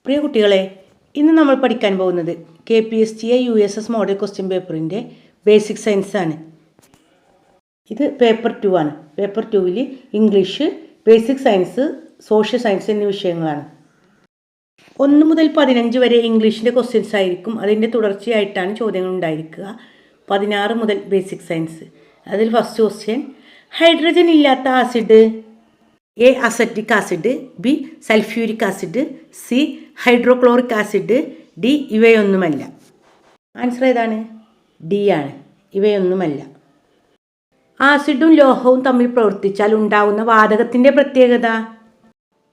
പ്രിയ കുട്ടികളെ, ഇന്ന് നമ്മൾ പഠിക്കാൻ പോകുന്നത് KPSTA USS മോഡൽ ക്വസ്റ്റ്യൻ പേപ്പറിൻ്റെ ബേസിക് സയൻസ് ആണ്. ഇത് പേപ്പർ 2 ആണ്. പേപ്പർ 2-ൽ English, basic science, social science എന്നീ വിഷയങ്ങളാണ്. 1 മുതൽ 15 വരെ ഇംഗ്ലീഷിൻ്റെ ക്വസ്റ്റ്യൻസ് ആയിരിക്കും. അതിൻ്റെ തുടർച്ചയായിട്ടാണ് ചോദ്യങ്ങൾ ഉണ്ടായിരിക്കുക. 16 മുതൽ ബേസിക് സയൻസ്. അതിൽ ഫസ്റ്റ് ക്വസ്റ്റ്യൻ, ഹൈഡ്രജൻ ഇല്ലാത്ത acid A. Acetic acid, B. Sulphuric acid, C. Hydrochloric acid, D. ഇവയൊന്നുമല്ല. ആൻസർ ഏതാണ്? D ആണ്. ഇവയൊന്നുമല്ല. ആസിഡും ലോഹവും തമ്മിൽ പ്രവർത്തിച്ചാൽ ഉണ്ടാകുന്ന വാതകത്തിൻ്റെ പ്രത്യേകത: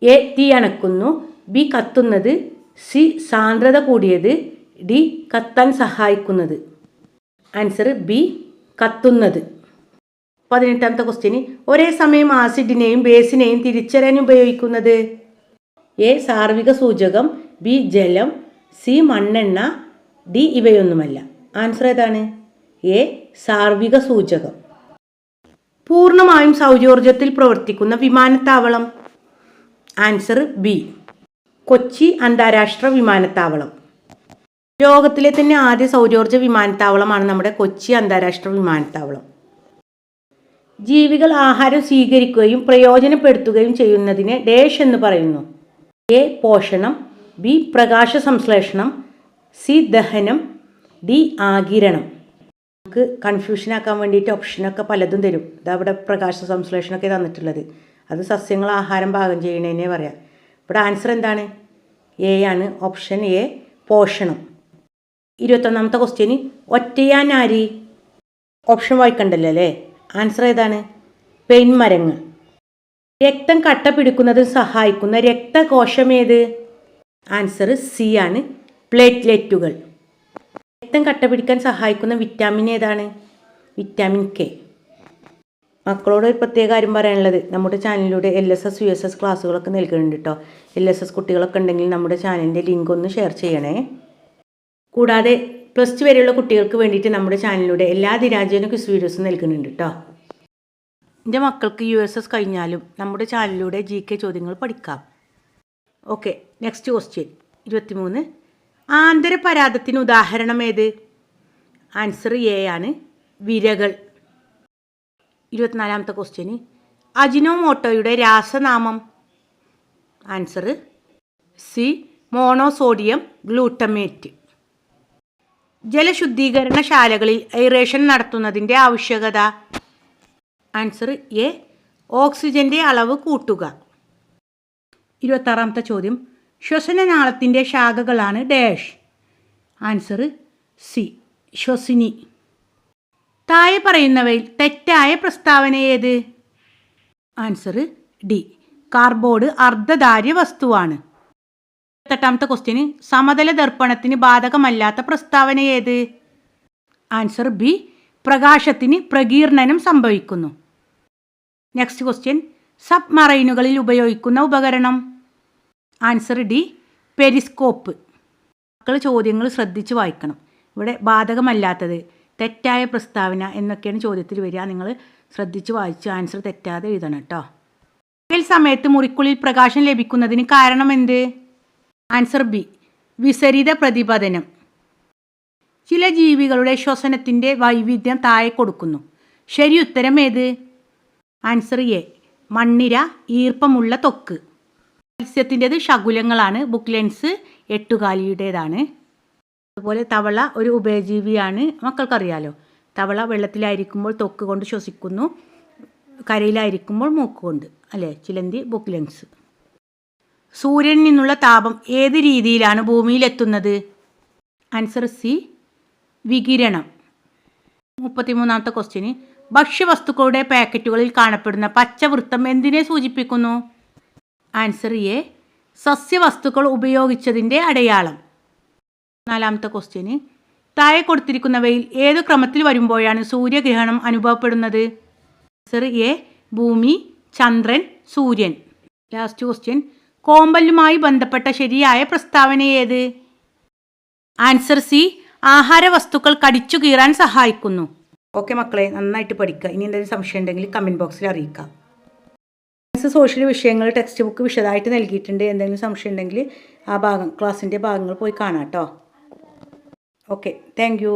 A. തീ അണക്കുന്നു, B. കത്തുന്നത്, C. സാന്ദ്രത കൂടിയത്, D. കത്താൻ സഹായിക്കുന്നത്. Answer B. കത്തുന്നത്. 18ാമത്തെ ക്വസ്റ്റ്യന്, ഒരേ സമയം ആസിഡിനെയും ബേസിനെയും തിരിച്ചറിയാൻ ഉപയോഗിക്കുന്നത്: A. സാർവിക സൂചകം, B. ജലം, C. മണ്ണെണ്ണ, D. ഇവയൊന്നുമല്ല. ആൻസർ ഏതാണ്? A. സാർവിക സൂചകം. പൂർണ്ണമായും സൗരോർജ്ജത്തിൽ പ്രവർത്തിക്കുന്ന വിമാനത്താവളം: ആൻസർ B. കൊച്ചി അന്താരാഷ്ട്ര വിമാനത്താവളം. ലോകത്തിലെ തന്നെ ആദ്യ സൗരോർജ്ജ വിമാനത്താവളമാണ് നമ്മുടെ കൊച്ചി അന്താരാഷ്ട്ര വിമാനത്താവളം. ജീവികൾ ആഹാരം സ്വീകരിക്കുകയും പ്രയോജനപ്പെടുത്തുകയും ചെയ്യുന്നതിനെ ഡാഷ് എന്ന് പറയുന്നു: A. പോഷണം, B. പ്രകാശ സംശ്ലേഷണം, C. ദഹനം, D. ആഗിരണം. നമുക്ക് കൺഫ്യൂഷൻ ആക്കാൻ വേണ്ടിയിട്ട് ഓപ്ഷനൊക്കെ പലതും തരും. ഇതവിടെ പ്രകാശ സംശ്ലേഷണമൊക്കെ തന്നിട്ടുള്ളത്. അത് സസ്യങ്ങൾ ആഹാരം പാകം ചെയ്യണേനെ പറയാം. ഇവിടെ ആൻസർ എന്താണ്? A ആണ്. ഓപ്ഷൻ A, പോഷണം. 21ാമത്തെ ക്വസ്റ്റ്യന്, ഒറ്റയാനാരി. ഓപ്ഷൻ വായിക്കണ്ടല്ലോ അല്ലേ? ആൻസർ ഏതാണ്? പെൺമരങ്ങ്. രക്തം കട്ട പിടിക്കുന്നതിന് സഹായിക്കുന്ന രക്തകോശമേത്? ആൻസർ C ആണ്. പ്ലേറ്റ്ലെറ്റുകൾ. രക്തം കട്ട പിടിക്കാൻ സഹായിക്കുന്ന വിറ്റാമിൻ ഏതാണ്? Vitamin K. മക്കളോട് ഒരു പ്രത്യേക കാര്യം പറയാനുള്ളത്, നമ്മുടെ ചാനലിലൂടെ LSS USS ക്ലാസ്സുകളൊക്കെ നൽകുന്നുണ്ട് കേട്ടോ. LSS കുട്ടികളൊക്കെ ഉണ്ടെങ്കിൽ നമ്മുടെ ചാനലിൻ്റെ ലിങ്ക് ഒന്ന് ഷെയർ ചെയ്യണേ. കൂടാതെ +2 വരെയുള്ള കുട്ടികൾക്ക് വേണ്ടിയിട്ട് നമ്മുടെ ചാനലിലൂടെ എല്ലാ ദിനാചരണ ക്വിസ് വീഡിയോസും നൽകുന്നുണ്ട് കേട്ടോ. എൻ്റെ മക്കൾക്ക് USS കഴിഞ്ഞാലും നമ്മുടെ ചാനലിലൂടെ GK ചോദ്യങ്ങൾ പഠിക്കാം. Okay, next question 23. ആന്തരപരാതത്തിന് ഉദാഹരണം ഏത്? ആൻസർ A ആണ്. വിരകൾ. 24ാമത്തെ ക്വസ്റ്റ്യന്, അജിനോമോട്ടോയുടെ രാസനാമം? Answer C. Monosodium glutamate. ജലശുദ്ധീകരണശാലകളിൽ എയറേഷൻ നടത്തുന്നതിൻ്റെ ആവശ്യകത? Answer A. ഓക്സിജൻ്റെ അളവ് കൂട്ടുക. 26ാമത്തെ ചോദ്യം, ശ്വസനനാളത്തിൻ്റെ ശാഖകളാണ് ഡാഷ്. Answer C. ശ്വസിനി. താഴെ പറയുന്നവയിൽ തെറ്റായ പ്രസ്താവന ഏത്? Answer D. കാർബോർഡ് അർദ്ധധാര്യ വസ്തുവാണ്. 28ാമത്തെ ക്വസ്റ്റ്യന്, സമതല ദർപ്പണത്തിന് ബാധകമല്ലാത്ത പ്രസ്താവന ഏത്? Answer B. പ്രകാശത്തിന് പ്രകീർണനം സംഭവിക്കുന്നു. നെക്സ്റ്റ് ക്വസ്റ്റ്യൻ, സബ്മറൈനുകളിൽ ഉപയോഗിക്കുന്ന ഉപകരണം? Answer D. പെരിസ്കോപ്പ്. മക്കൾ ചോദ്യങ്ങൾ ശ്രദ്ധിച്ച് വായിക്കണം. ഇവിടെ ബാധകമല്ലാത്തത്, തെറ്റായ പ്രസ്താവന എന്നൊക്കെയാണ് ചോദ്യത്തിൽ വരിക. നിങ്ങൾ ശ്രദ്ധിച്ച് വായിച്ച് ആൻസർ തെറ്റാതെ എഴുതണം കേട്ടോ. പകൽ സമയത്ത് മുറിക്കുള്ളിൽ പ്രകാശം ലഭിക്കുന്നതിന് കാരണം എന്ത്? Answer B. വിസരിത പ്രതിപതനം. ചില ജീവികളുടെ ശ്വസനത്തിൻ്റെ വൈവിധ്യം താഴെ കൊടുക്കുന്നു. ശരി ഉത്തരം ഏത്? Answer A. മണ്ണിര, ഈർപ്പമുള്ള ത്വക്ക്. മത്സ്യത്തിൻ്റെത് ശകുലങ്ങളാണ്. ബുക്ക്ലെൻസ് എട്ടുകാലിയുടേതാണ്. അതുപോലെ തവള ഒരു ഉഭയജീവിയാണ്. മക്കൾക്കറിയാലോ, തവള വെള്ളത്തിലായിരിക്കുമ്പോൾ ത്വക്ക് കൊണ്ട് ശ്വസിക്കുന്നു, കരയിലായിരിക്കുമ്പോൾ മൂക്ക് കൊണ്ട്, അല്ലേ? ചിലന്തി ബുക്ക്ലെൻസ്. സൂര്യനിൽ നിന്നുള്ള താപം ഏത് രീതിയിലാണ് ഭൂമിയിലെത്തുന്നത്? Answer C. വികിരണം. 33ാമത്തെ ക്വസ്റ്റ്യന്, ഭക്ഷ്യവസ്തുക്കളുടെ പാക്കറ്റുകളിൽ കാണപ്പെടുന്ന പച്ചവൃത്തം എന്തിനെ സൂചിപ്പിക്കുന്നു? Answer A. സസ്യവസ്തുക്കൾ ഉപയോഗിച്ചതിൻ്റെ അടയാളം. 4ാമത്തെ ക്വസ്റ്റ്യന്, താഴെ കൊടുത്തിരിക്കുന്നവയിൽ ഏതു ക്രമത്തിൽ വരുമ്പോഴാണ് സൂര്യഗ്രഹണം അനുഭവപ്പെടുന്നത്? Answer A. ഭൂമി, ചന്ദ്രൻ, സൂര്യൻ. ലാസ്റ്റ് ക്വസ്റ്റ്യൻ, കോമ്പലുമായി ബന്ധപ്പെട്ട ശരിയായ പ്രസ്താവന ഏത്? Answer C. ആഹാരവസ്തുക്കൾ കടിച്ചു കീറാൻ സഹായിക്കുന്നു. ഓക്കെ മക്കളെ, നന്നായിട്ട് പഠിക്കുക. ഇനി എന്തെങ്കിലും സംശയം ഉണ്ടെങ്കിൽ കമൻറ്റ് ബോക്സിൽ അറിയിക്കാം. സോഷ്യൽ വിഷയങ്ങൾ ടെക്സ്റ്റ് ബുക്ക് വിശദമായിട്ട് നൽകിയിട്ടുണ്ട്. എന്തെങ്കിലും സംശയം ഉണ്ടെങ്കിൽ ക്ലാസ്സിൻ്റെ ഭാഗങ്ങൾ പോയി കാണാം കേട്ടോ. Okay, thank you.